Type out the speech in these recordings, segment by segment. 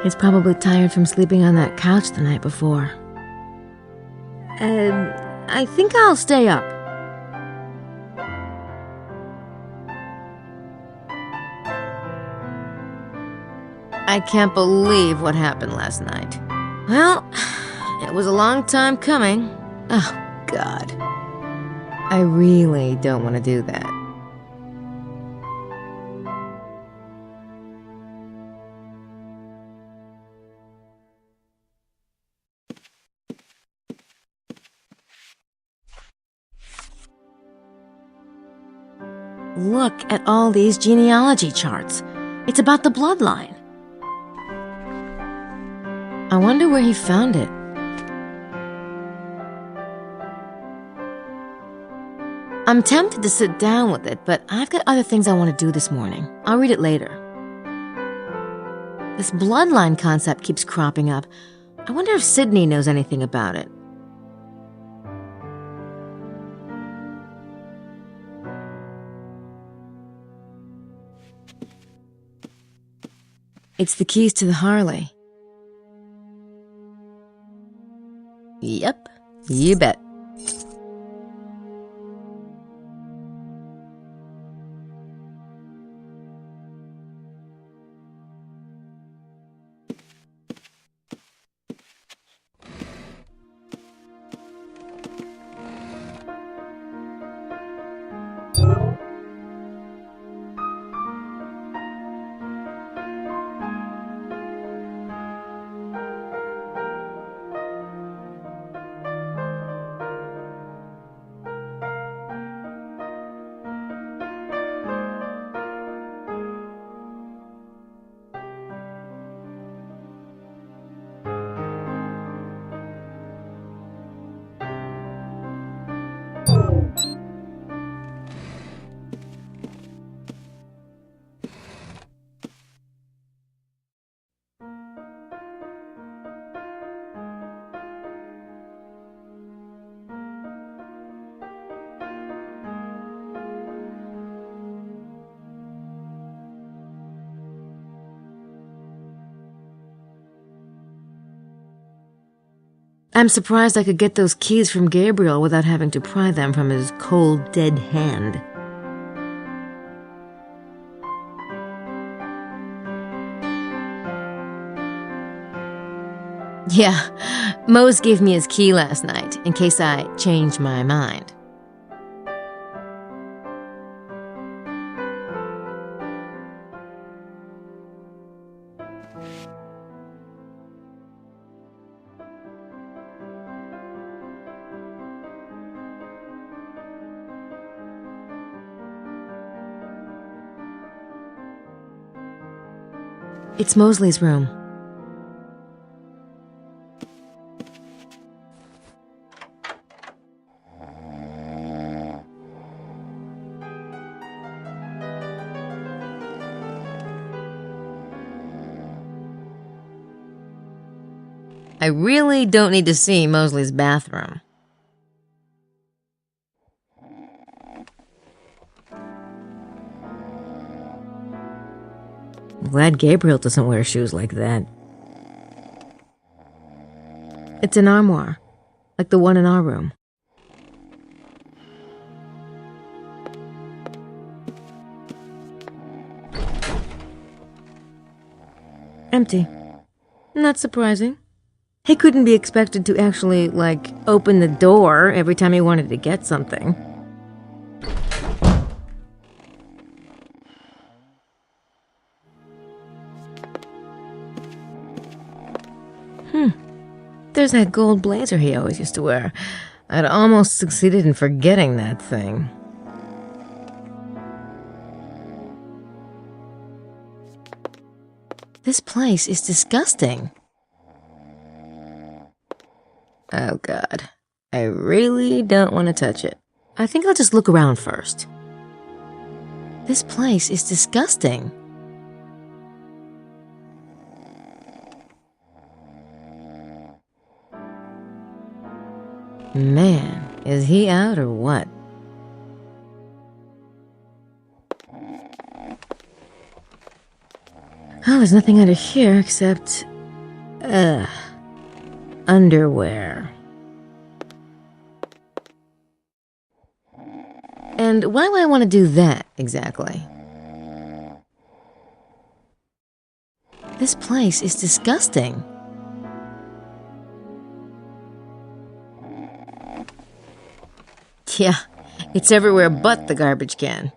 He's probably tired from sleeping on that couch the night before. I think I'll stay up. I can't believe what happened last night. Well, it was a long time coming. Oh, God. I really don't want to do that. Look at all these genealogy charts. It's about the bloodline. I wonder where he found it. I'm tempted to sit down with it, but I've got other things I want to do this morning. I'll read it later. This bloodline concept keeps cropping up. I wonder if Sydney knows anything about it. It's the keys to the Harley. Yep, you bet. I'm surprised I could get those keys from Gabriel without having to pry them from his cold, dead hand. Yeah, Mose gave me his key last night, in case I changed my mind. It's Mosley's room. I really don't need to see Mosley's bathroom. I'm glad Gabriel doesn't wear shoes like that. It's an armoire, like the one in our room. Empty. Not surprising. He couldn't be expected to actually, open the door every time he wanted to get something. There's that gold blazer he always used to wear. I'd almost succeeded in forgetting that thing. This place is disgusting. Oh, God. I really don't want to touch it. I think I'll just look around first. This place is disgusting. Man, is he out or what? Oh, there's nothing under here except Ugh. Underwear. And why do I want to do that, exactly? This place is disgusting. Yeah, it's everywhere but the garbage can.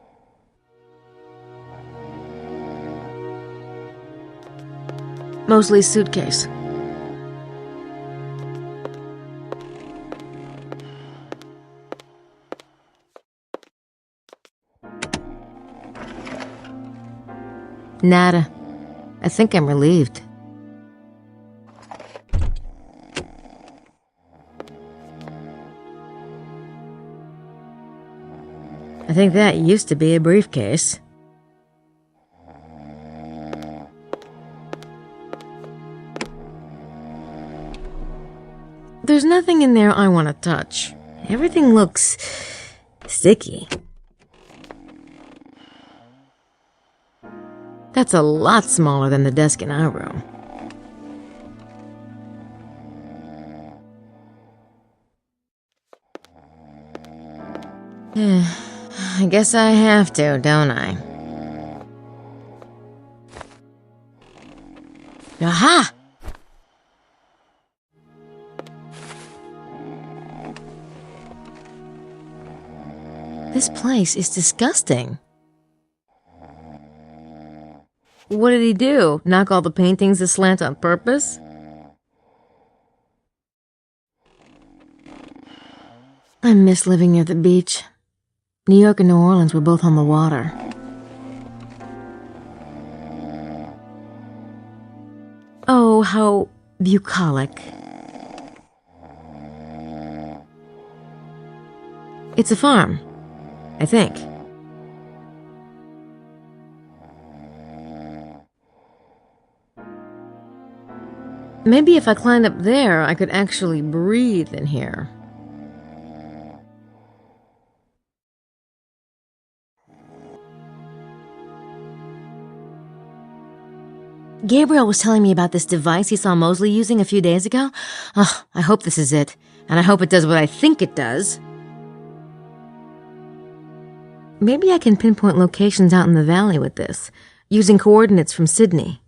Mostly suitcase. Nada. I think I'm relieved. I think that used to be a briefcase. There's nothing in there I want to touch. Everything looks sticky. That's a lot smaller than the desk in our room. I guess I have to, don't I? Aha! This place is disgusting. What did he do? Knock all the paintings aslant on purpose? I miss living near the beach. New York and New Orleans were both on the water. Oh, how bucolic. It's a farm, I think. Maybe if I climbed up there, I could actually breathe in here. Gabriel was telling me about this device he saw Mosley using a few days ago. Oh, I hope this is it, and I hope it does what I think it does. Maybe I can pinpoint locations out in the valley with this, using coordinates from Sydney.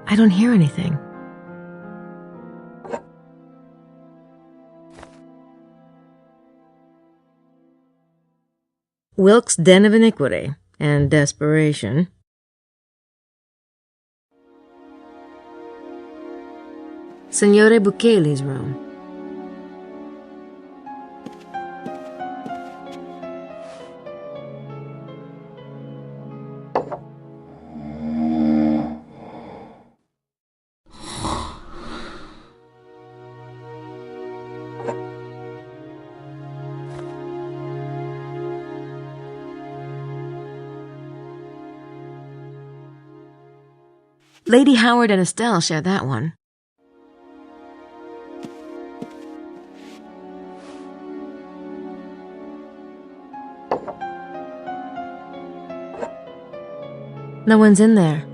I don't hear anything. Wilkes' den of iniquity and desperation. Signore Bucheli's room. Lady Howard and Estelle shared that one. No one's in there.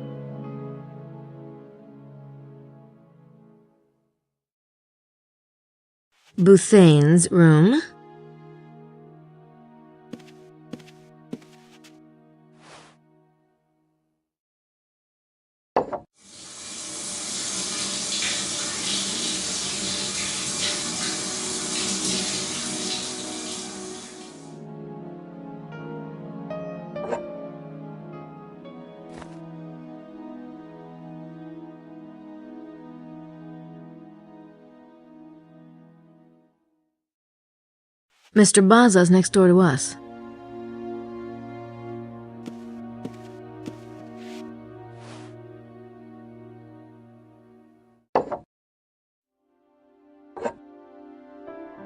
Bouthane's room. Mr. Baza's next door to us.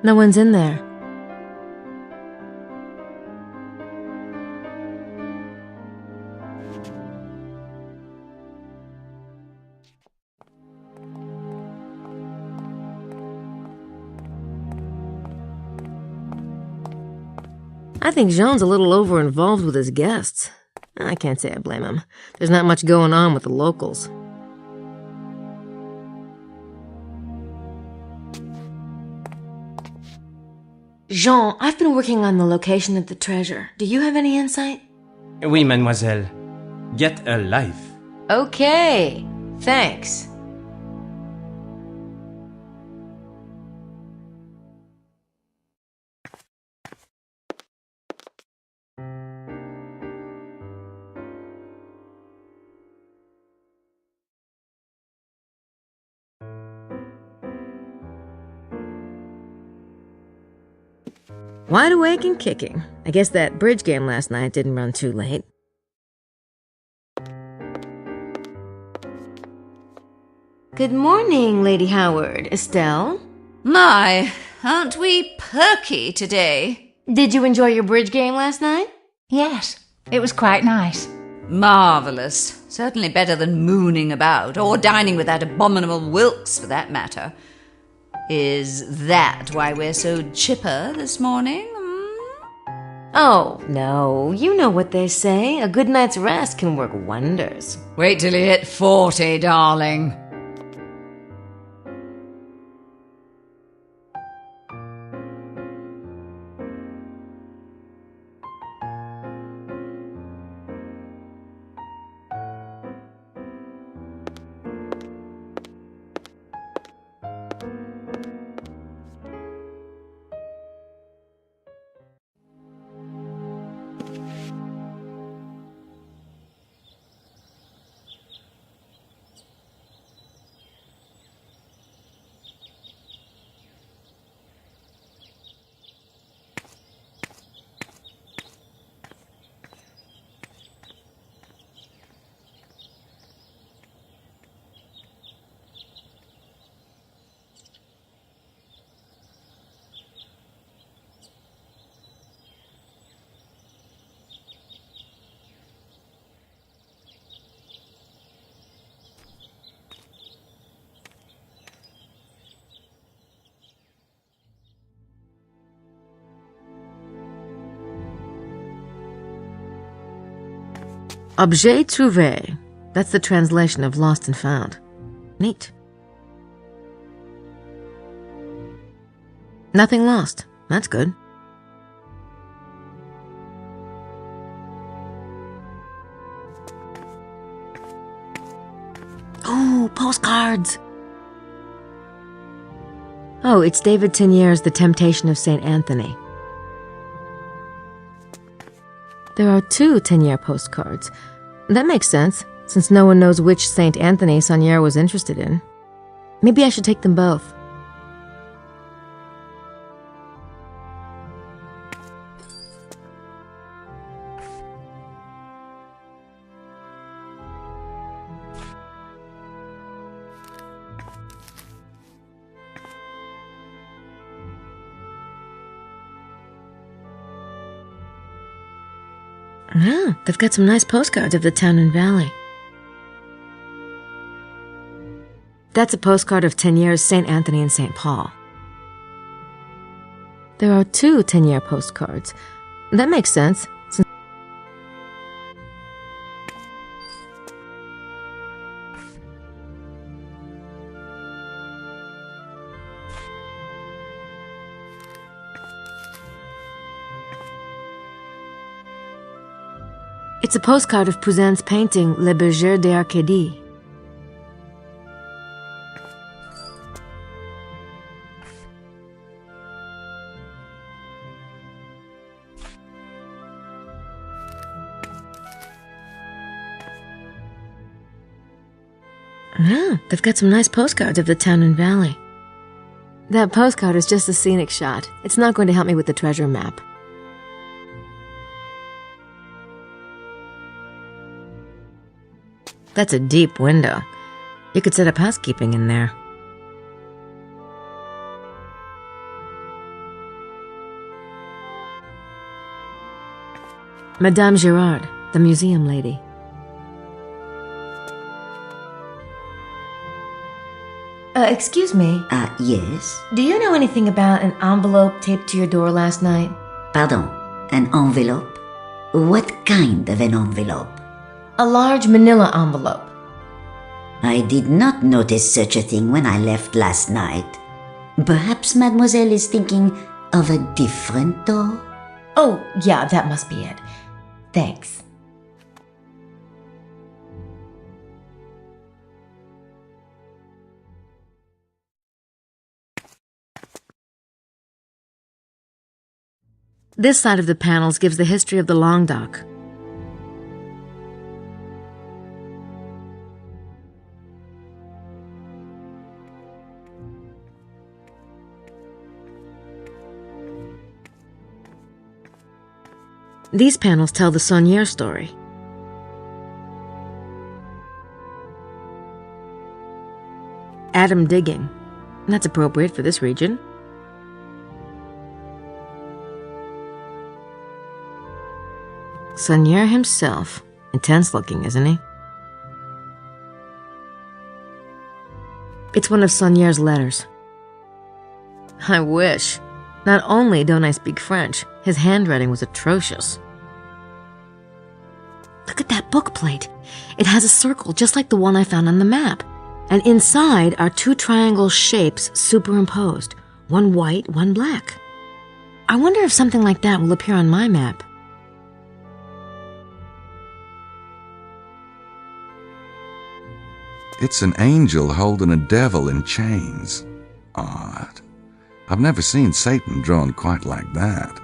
No one's in there. I think Jean's a little over-involved with his guests. I can't say I blame him. There's not much going on with the locals. Jean, I've been working on the location of the treasure. Do you have any insight? Oui, mademoiselle. Get a life. Okay, thanks. Wide awake and kicking. I guess that bridge game last night didn't run too late. Good morning, Lady Howard. Estelle? My, aren't we perky today? Did you enjoy your bridge game last night? Yes, it was quite nice. Marvellous. Certainly better than mooning about, or dining with that abominable Wilkes, for that matter. Is that why we're so chipper this morning? Oh, no. You know what they say. A good night's rest can work wonders. Wait till you hit 40, darling. Objet trouvé. That's the translation of lost and found. Neat. Nothing lost. That's good. Oh, postcards! Oh, it's David Tenier's The Temptation of St. Anthony. There are 2 Tenier postcards. That makes sense, since no one knows which St. Anthony Saunière was interested in. Maybe I should take them both. Yeah, they've got some nice postcards of the town and valley. That's a postcard of Tenier's St. Anthony and St. Paul. There are 2 Tenier postcards. That makes sense, since it's a postcard of Poussin's painting Le Berger d'Arcadie. Yeah, they've got some nice postcards of the town and valley. That postcard is just a scenic shot. It's not going to help me with the treasure map. That's a deep window. You could set up housekeeping in there. Madame Girard, the museum lady. Excuse me. Yes? Do you know anything about an envelope taped to your door last night? Pardon, an envelope? What kind of an envelope? A large manila envelope. I did not notice such a thing when I left last night. Perhaps mademoiselle is thinking of a different door? Oh, yeah, that must be it. Thanks. This side of the panels gives the history of the Languedoc. These panels tell the Saunière story. Adam digging. That's appropriate for this region. Saunière himself. Intense looking, isn't he? It's one of Saunière's letters. I wish. Not only don't I speak French, his handwriting was atrocious. Look at that book plate. It has a circle just like the one I found on the map. And inside are two triangle shapes superimposed. One white, one black. I wonder if something like that will appear on my map. It's an angel holding a devil in chains. Odd. I've never seen Satan drawn quite like that.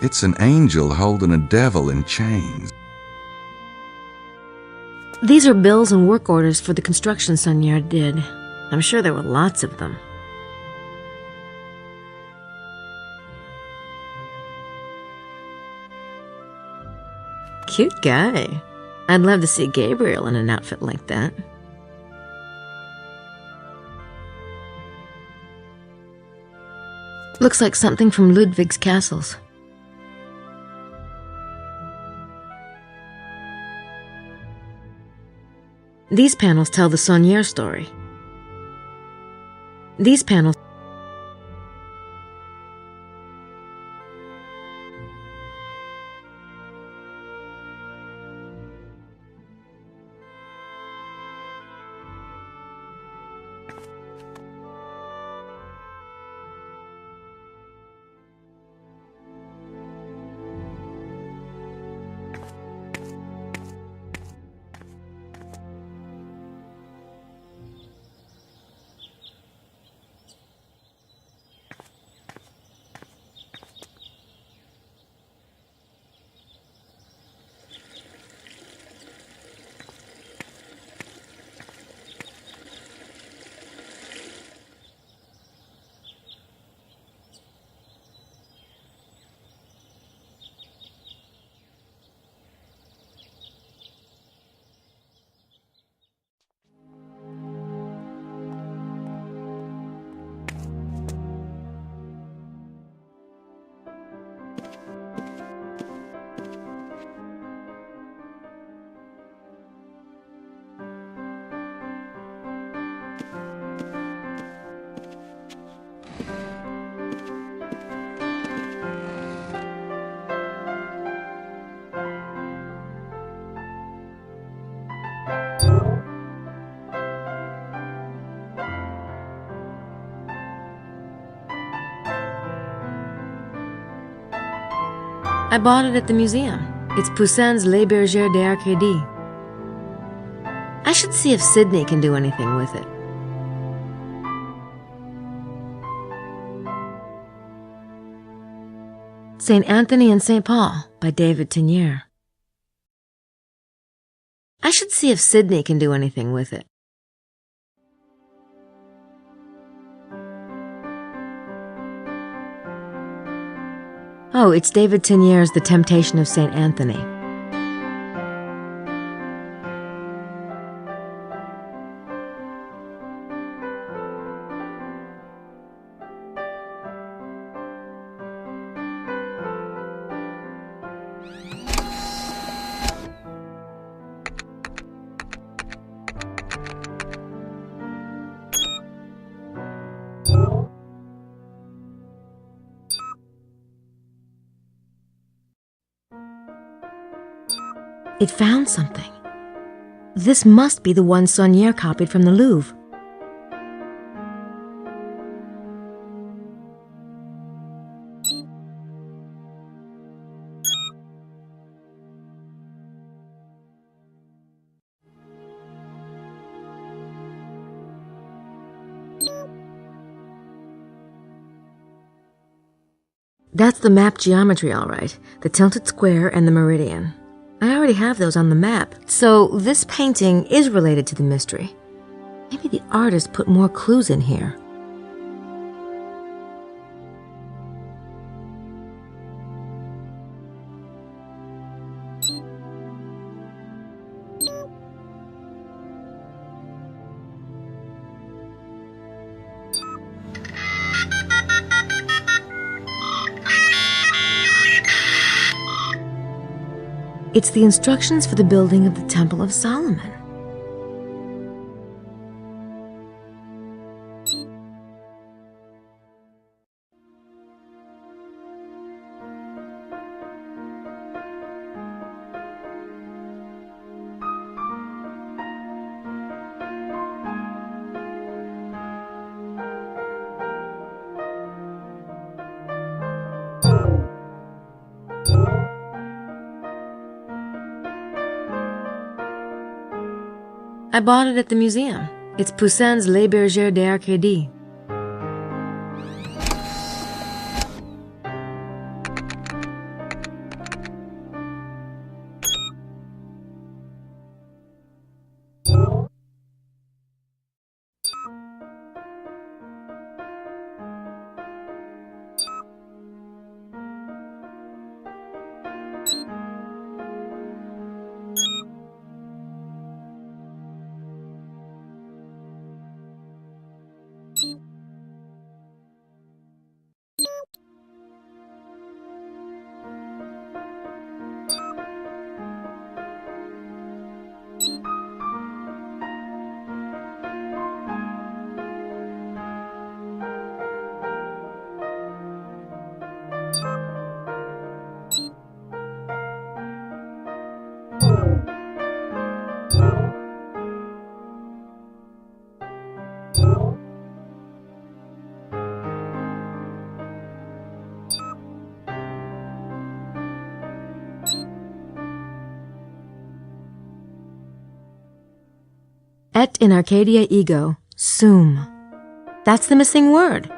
It's an angel holding a devil in chains. These are bills and work orders for the construction Saunière did. I'm sure there were lots of them. Cute guy. I'd love to see Gabriel in an outfit like that. Looks like something from Ludwig's castles. These panels tell the Saunière story. These panels I bought it at the museum. It's Poussin's Les Bergères d'Arcadie. I should see if Sydney can do anything with it. St. Anthony and St. Paul by David Teniers. I should see if Sydney can do anything with it. Oh, it's David Teniers' The Temptation of St. Anthony. It found something. This must be the one Saunier copied from the Louvre. That's the map geometry, all right. The tilted square and the meridian. I already have those on the map, so this painting is related to the mystery. Maybe the artist put more clues in here. It's the instructions for the building of the Temple of Solomon. I bought it at the museum. It's Poussin's Les Bergères d'Arcadie. Et in Arcadia ego, sum. That's the missing word.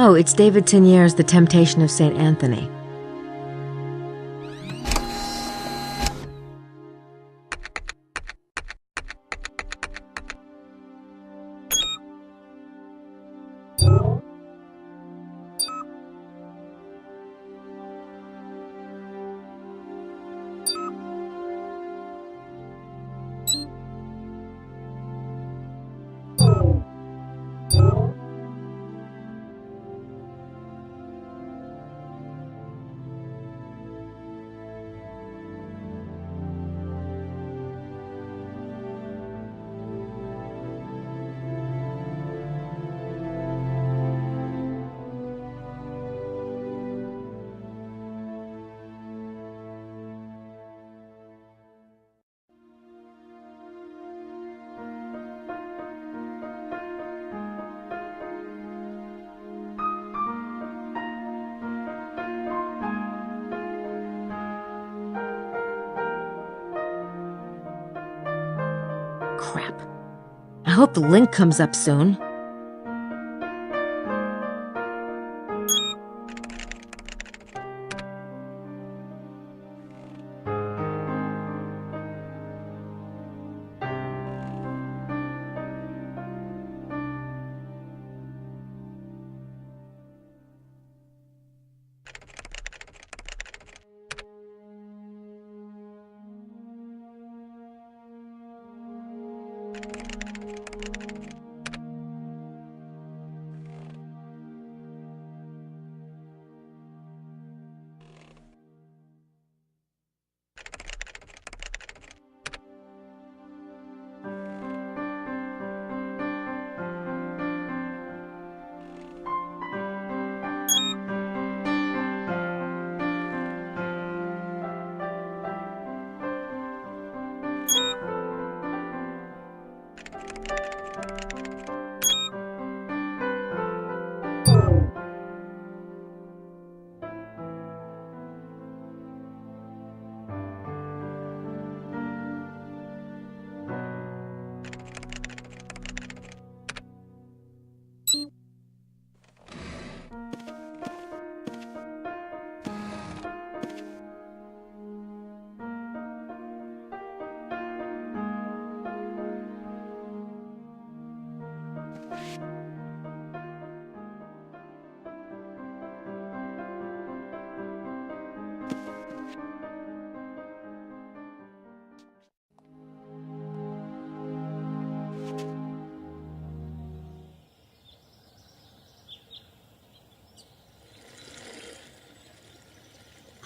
Oh, it's David Tegnère's The Temptation of St. Anthony. Crap. I hope the link comes up soon.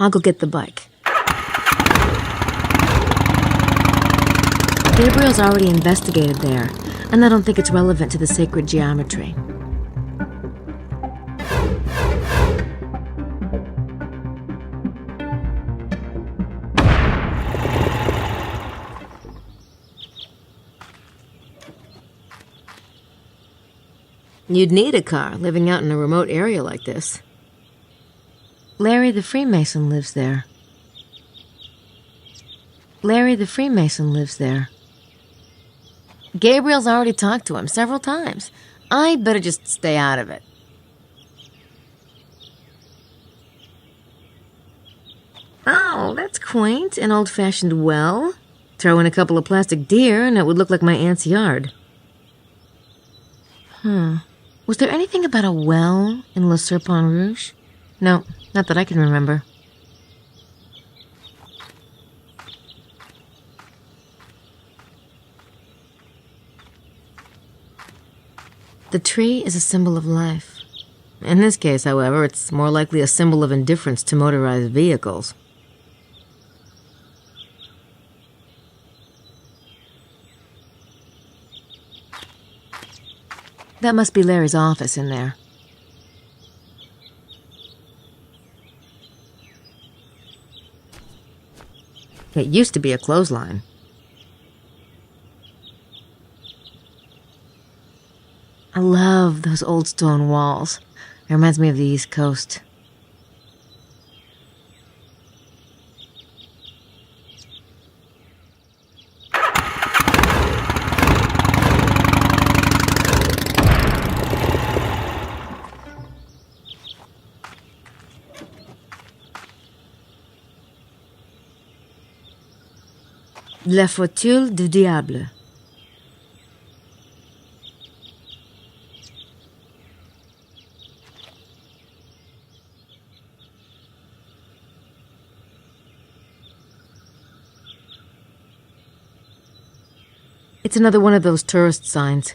I'll go get the bike. Gabriel's already investigated there, and I don't think it's relevant to the sacred geometry. You'd need a car living out in a remote area like this. Larry the Freemason lives there. Larry the Freemason lives there. Gabriel's already talked to him several times. I'd better just stay out of it. Oh, that's quaint. An old-fashioned well. Throw in a couple of plastic deer and it would look like my aunt's yard. Was there anything about a well in Le Serpent Rouge? No, not that I can remember. The tree is a symbol of life. In this case, however, it's more likely a symbol of indifference to motorized vehicles. That must be Larry's office in there. It used to be a clothesline. I love those old stone walls. It reminds me of the East Coast. La fauteuil du diable. It's another one of those tourist signs.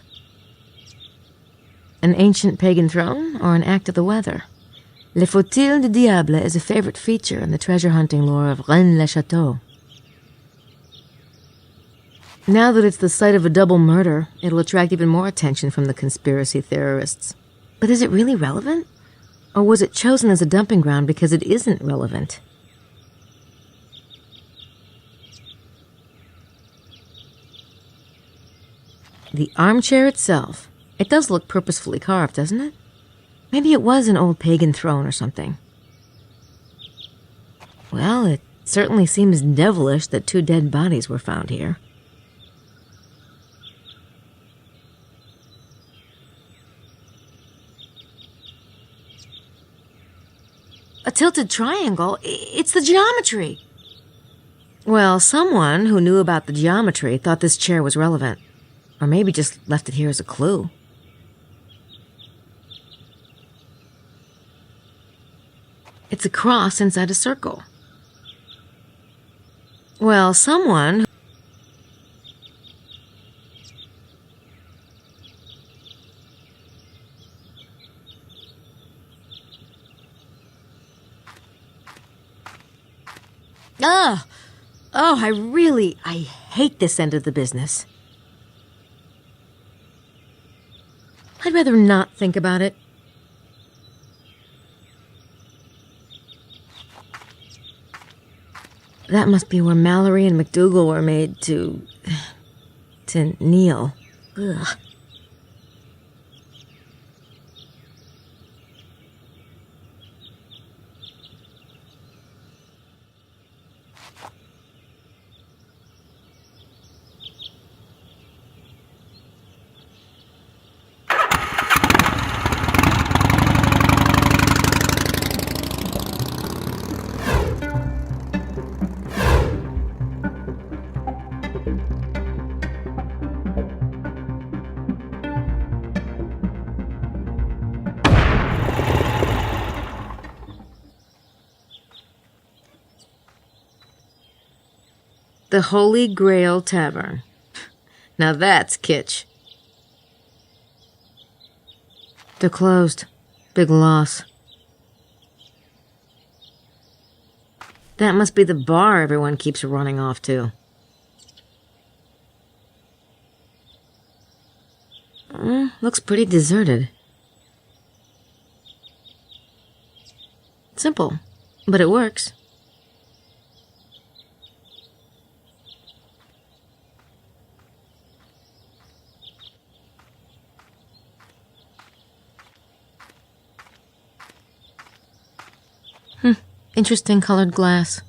An ancient pagan throne or an act of the weather? Le fauteuil du diable is a favorite feature in the treasure-hunting lore of Rennes-le-Château. Now that it's the site of a double murder, it'll attract even more attention from the conspiracy theorists. But is it really relevant? Or was it chosen as a dumping ground because it isn't relevant? The armchair itself, it does look purposefully carved, doesn't it? Maybe it was an old pagan throne or something. Well, it certainly seems devilish that 2 dead bodies were found here. A tilted triangle? It's the geometry! Well, someone who knew about the geometry thought this chair was relevant. Or maybe just left it here as a clue. It's a cross inside a circle. Well, someone... I hate this end of the business. I'd rather not think about it. That must be where Mallory and McDougal were made to kneel. Ugh. The Holy Grail Tavern. Now that's kitsch. They're closed. Big loss. That must be the bar everyone keeps running off to. Looks pretty deserted. Simple, but it works. Interesting colored glass.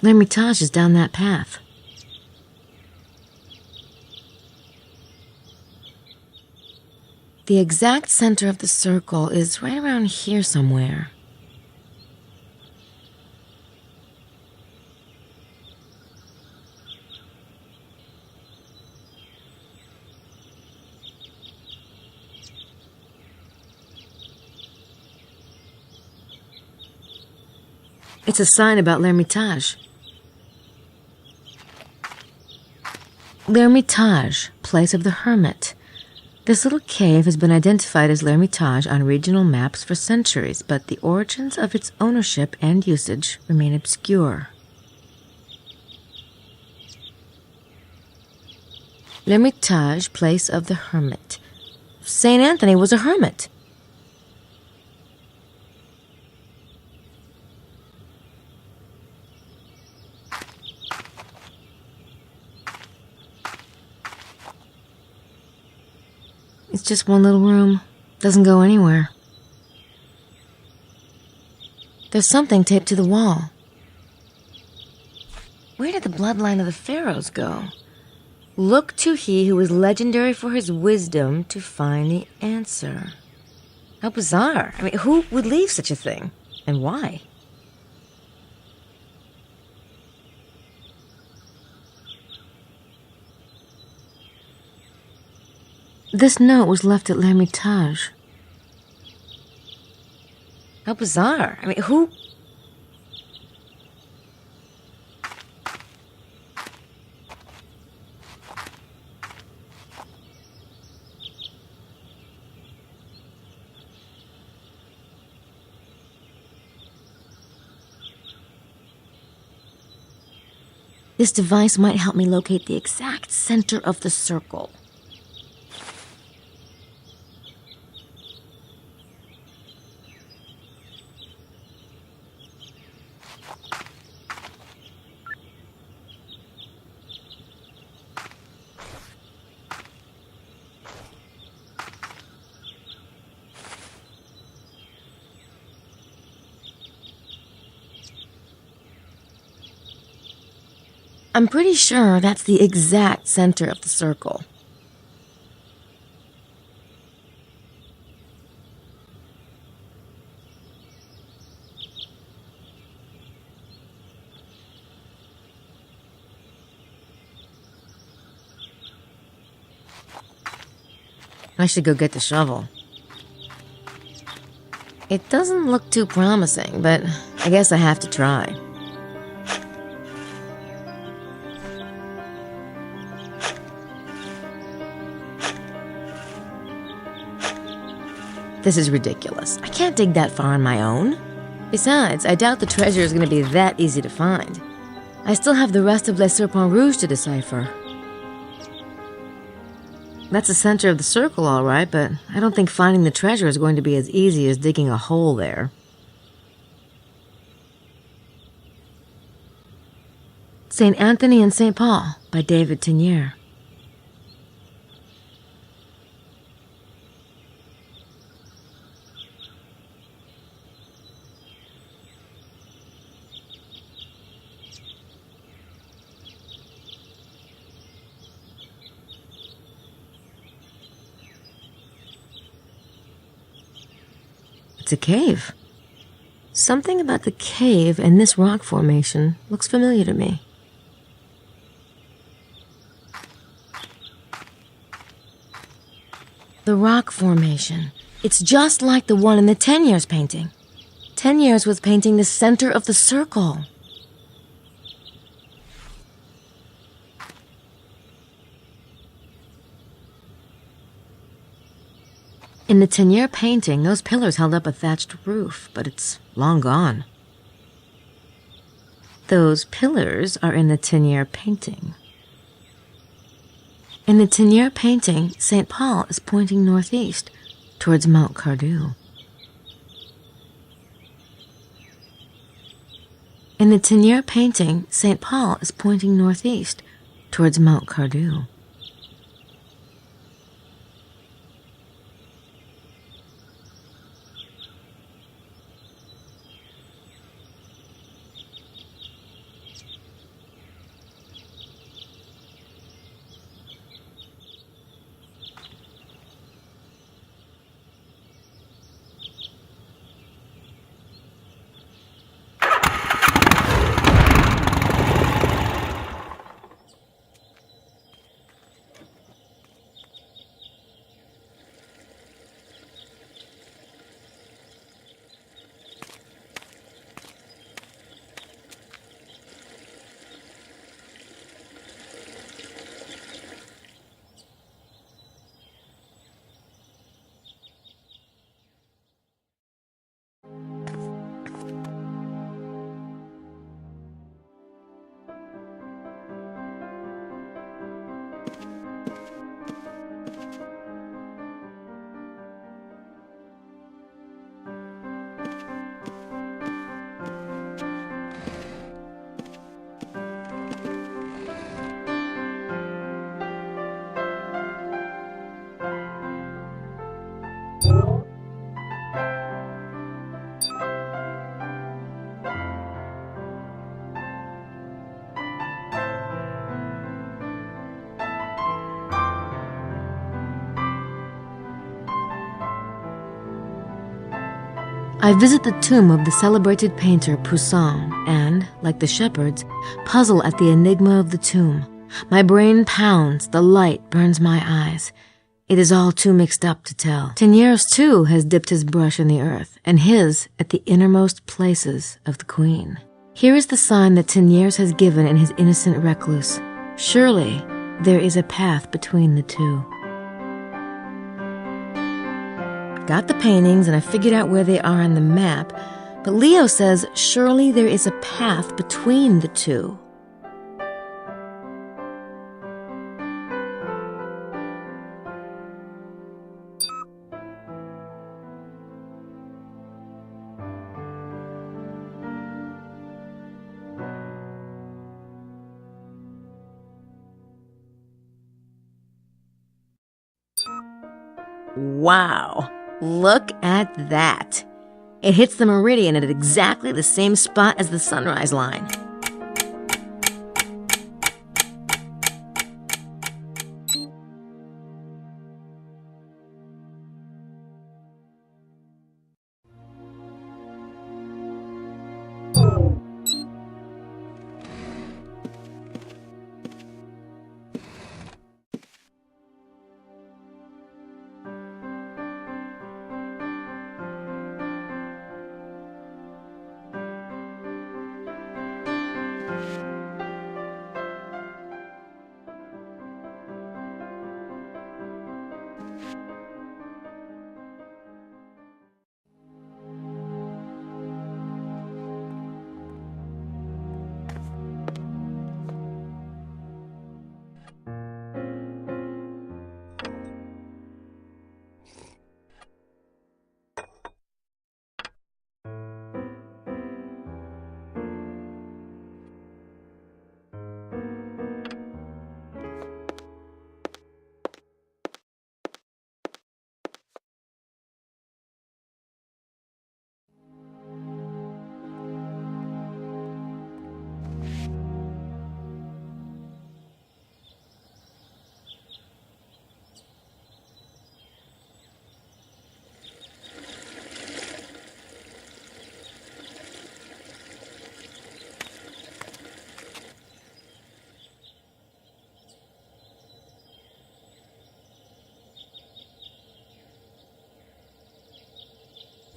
L'Hermitage is down that path. The exact center of the circle is right around here somewhere. It's a sign about L'Hermitage. L'Hermitage, Place of the Hermit. This little cave has been identified as L'Hermitage on regional maps for centuries, but the origins of its ownership and usage remain obscure. L'Hermitage, Place of the Hermit. St. Anthony was a hermit. It's just one little room. Doesn't go anywhere. There's something taped to the wall. Where did the bloodline of the pharaohs go? Look to he who is legendary for his wisdom to find the answer. How bizarre. I mean, who would leave such a thing? And why? This note was left at L'Hermitage. How bizarre. I mean, who... This device might help me locate the exact center of the circle. I'm pretty sure that's the exact center of the circle. I should go get the shovel. It doesn't look too promising, but I guess I have to try. This is ridiculous. I can't dig that far on my own. Besides, I doubt the treasure is going to be that easy to find. I still have the rest of Les Serpents Rouges to decipher. That's the center of the circle, all right, but I don't think finding the treasure is going to be as easy as digging a hole there. St. Anthony and St. Paul by David Tenier. It's a cave. Something about the cave and this rock formation looks familiar to me. The rock formation. It's just like the one in the 10 Years painting. 10 Years was painting the center of the circle. In the 10 Year painting, those pillars held up a thatched roof, but it's long gone. Those pillars are in the 10 Year painting. In the 10 Year painting, St. Paul is pointing northeast, towards Mount Cardew. In the 10 Year painting, St. Paul is pointing northeast, towards Mount Cardew. I visit the tomb of the celebrated painter Poussin and, like the shepherds, puzzle at the enigma of the tomb. My brain pounds, the light burns my eyes. It is all too mixed up to tell. Teniers, too, has dipped his brush in the earth, and his at the innermost places of the queen. Here is the sign that Teniers has given in his innocent recluse. Surely there is a path between the two. Got the paintings and I figured out where they are on the map, but Leo says surely there is a path between the two. Wow. Look at that. It hits the meridian at exactly the same spot as the sunrise line.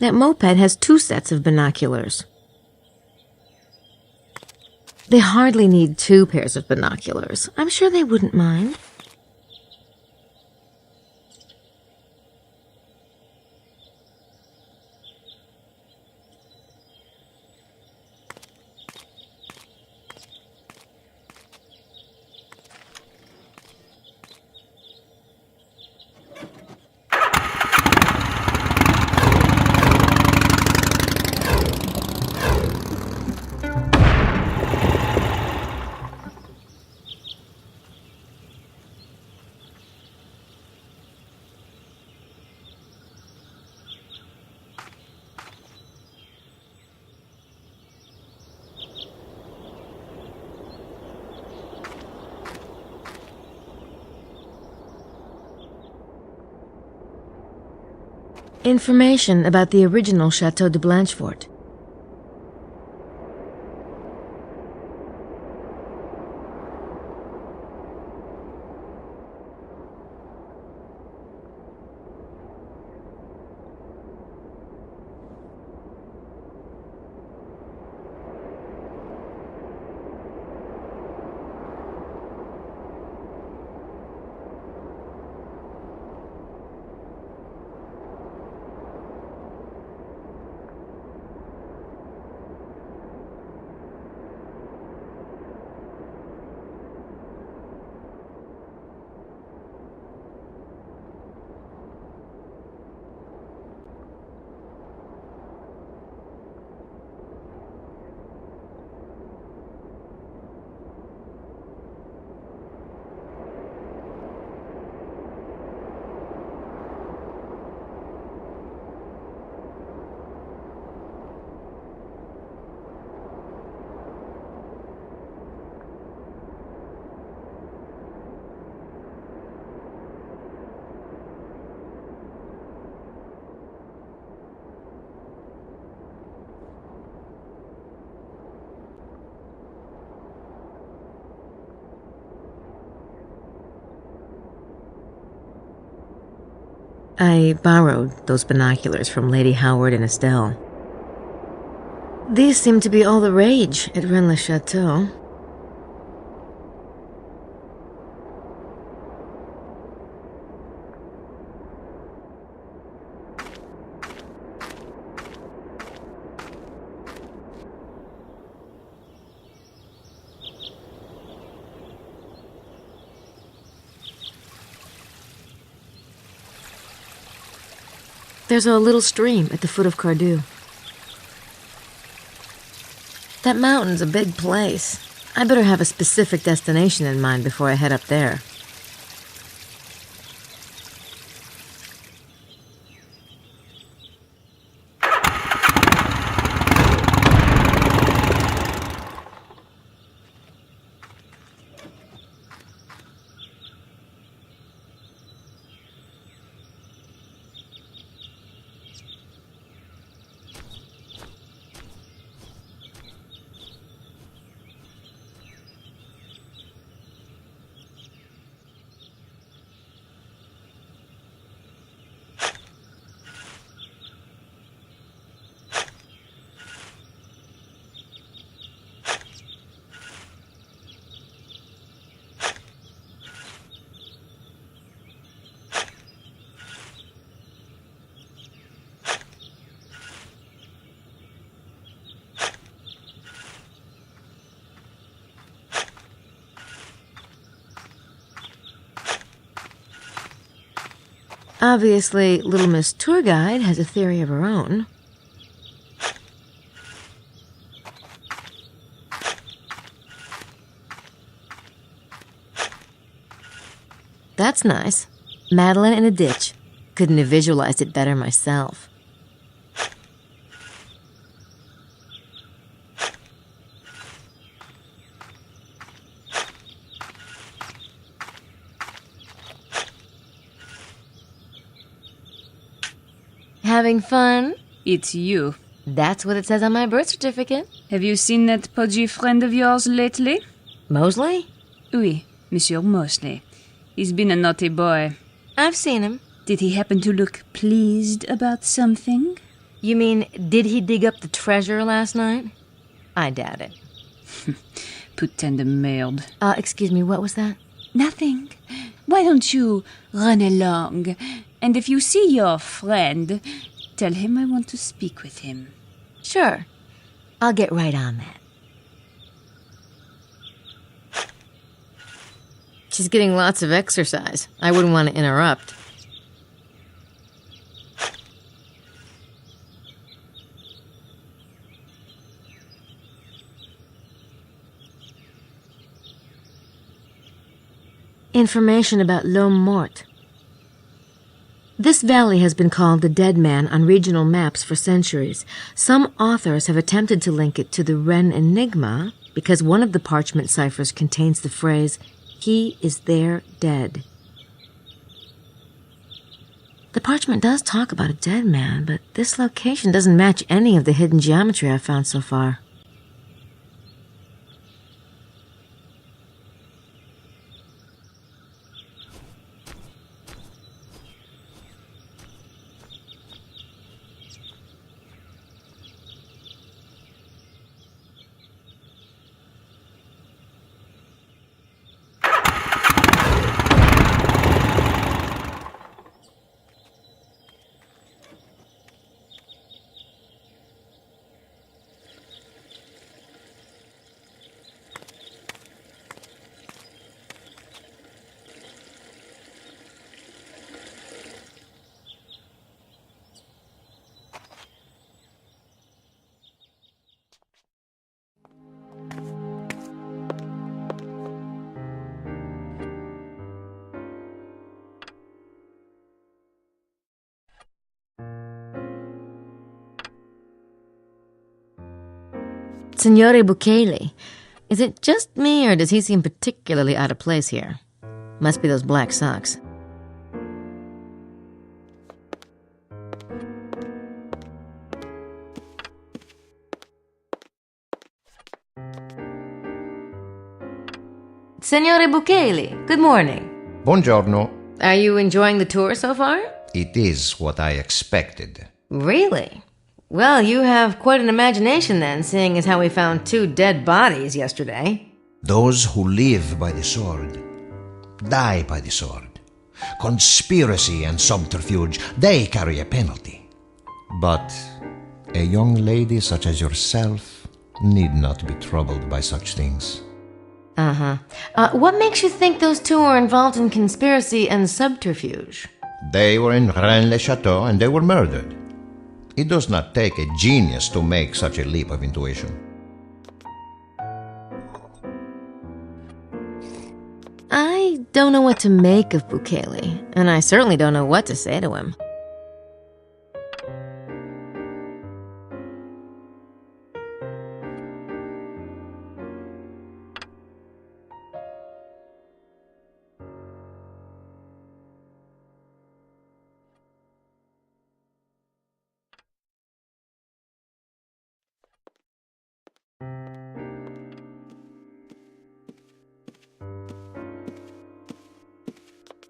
That moped has 2 sets of binoculars. They hardly need 2 pairs of binoculars. I'm sure they wouldn't mind. Information about the original Chateau de Blanchefort. I borrowed those binoculars from Lady Howard and Estelle. These seem to be all the rage at Rennes-le-Château. There's a little stream at the foot of Cardew. That mountain's a big place. I better have a specific destination in mind before I head up there. Obviously, Little Miss Tour Guide has a theory of her own. That's nice. Madeline in a ditch. Couldn't have visualized it better myself. Having fun? It's you. That's what it says on my birth certificate. Have you seen that podgy friend of yours lately? Mosley? Oui, Monsieur Mosley. He's been a naughty boy. I've seen him. Did he happen to look pleased about something? You mean, did he dig up the treasure last night? I doubt it. Putain de merde. Excuse me, what was that? Nothing. Why don't you run along? And if you see your friend, tell him I want to speak with him. Sure. I'll get right on that. She's getting lots of exercise. I wouldn't want to interrupt. Information about L'Homme Mort. This valley has been called the Dead Man on regional maps for centuries. Some authors have attempted to link it to the Ren Enigma because one of the parchment ciphers contains the phrase, "He is there dead." The parchment does talk about a dead man, but this location doesn't match any of the hidden geometry I've found so far. Signore Bukele, is it just me or does he seem particularly out of place here? Must be those black socks. Signore Bukele, good morning. Buongiorno. Are you enjoying the tour so far? It is what I expected. Really? Well, you have quite an imagination then, seeing as how we found 2 dead bodies yesterday. Those who live by the sword die by the sword. Conspiracy and subterfuge, they carry a penalty. But a young lady such as yourself need not be troubled by such things. What makes you think those 2 are involved in conspiracy and subterfuge? They were in Rennes-le-Château and they were murdered. It does not take a genius to make such a leap of intuition. I don't know what to make of Bukele, and I certainly don't know what to say to him.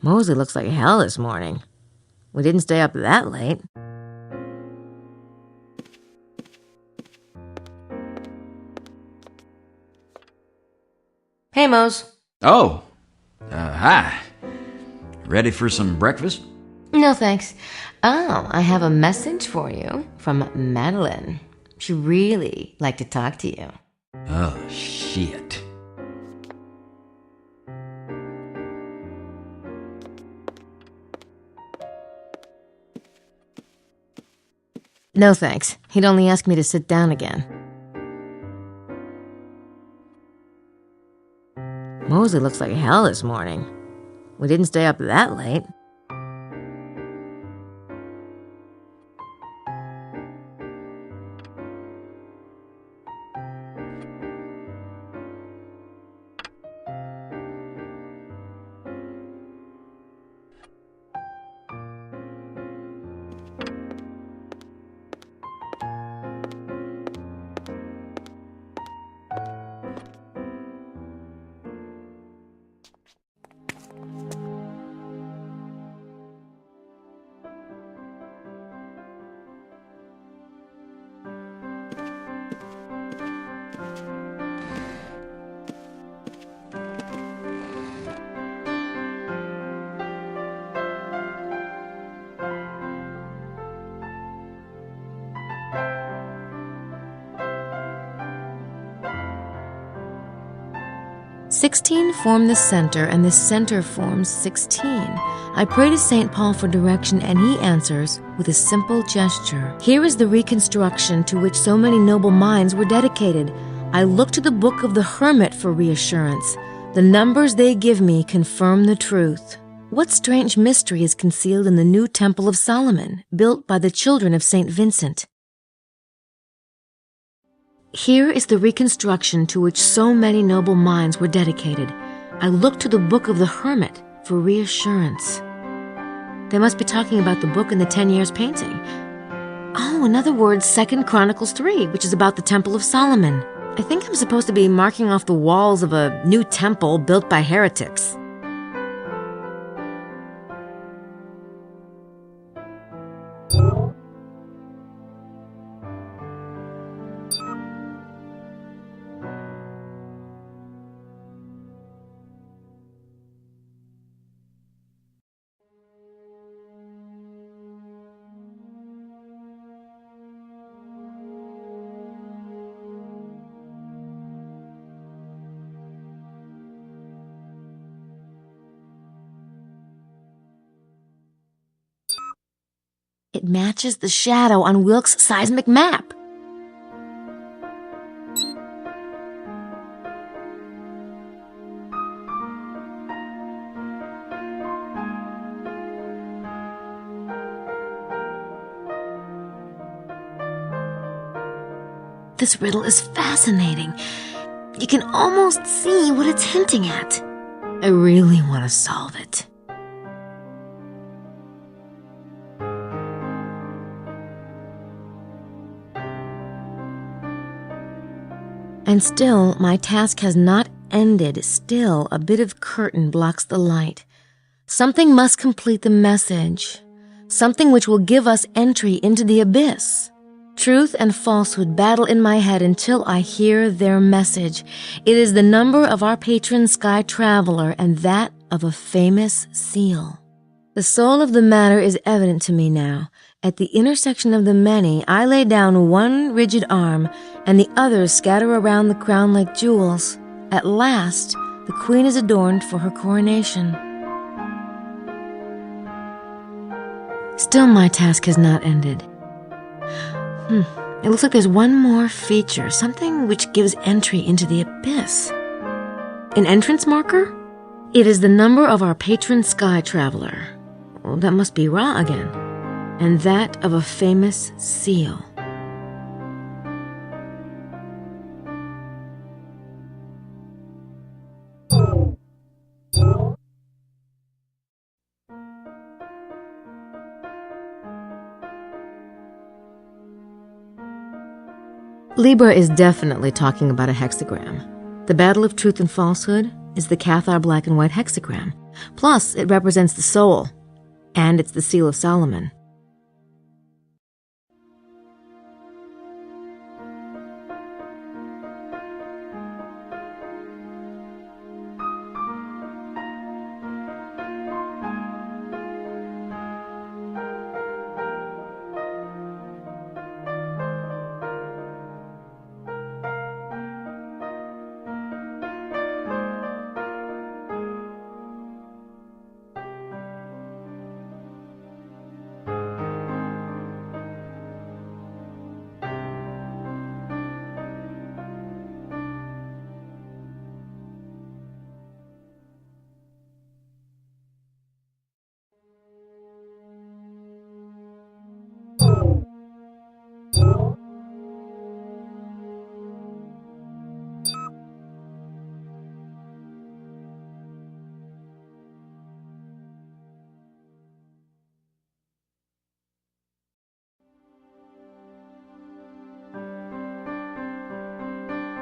Mosley looks like hell this morning. We didn't stay up that late. Hey, Mose. Oh, hi. Ready for some breakfast? No, thanks. Oh, I have a message for you from Madeline. She'd really like to talk to you. Oh, shit. No, thanks. He'd only ask me to sit down again. Mosley looks like hell this morning. We didn't stay up that late. "16 form the center, and the center forms 16. I pray to St. Paul for direction, and he answers with a simple gesture. Here is the reconstruction to which so many noble minds were dedicated. I look to the Book of the Hermit for reassurance. The numbers they give me confirm the truth. What strange mystery is concealed in the new Temple of Solomon, built by the children of St. Vincent? Here is the reconstruction to which so many noble minds were dedicated. I look to the Book of the Hermit for reassurance." They must be talking about the book in the 10 Years painting. Oh, in other words, 2 Chronicles 3, which is about the Temple of Solomon. I think I'm supposed to be marking off the walls of a new temple built by heretics. It matches the shadow on Wilkes' seismic map. This riddle is fascinating. You can almost see what it's hinting at. I really want to solve it. And still, my task has not ended. Still, a bit of curtain blocks the light. Something must complete the message. Something which will give us entry into the abyss. Truth and falsehood battle in my head until I hear their message. It is the number of our patron sky traveler and that of a famous seal. The soul of the matter is evident to me now. At the intersection of the many, I lay down one rigid arm, and the others scatter around the crown like jewels. At last, the queen is adorned for her coronation. Still, my task has not ended. It looks like there's one more feature, something which gives entry into the abyss. An entrance marker? It is the number of our patron sky traveler. Well, that must be Ra again. And that of a famous seal. Libra is definitely talking about a hexagram. The battle of truth and falsehood is the Cathar black and white hexagram. Plus, it represents the soul, and it's the seal of Solomon.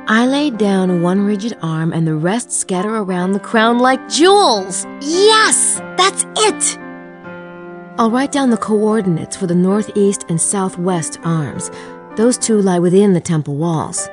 I lay down one rigid arm and the rest scatter around the crown like jewels. Yes, that's it! I'll write down the coordinates for the northeast and southwest arms. Those two lie within the temple walls.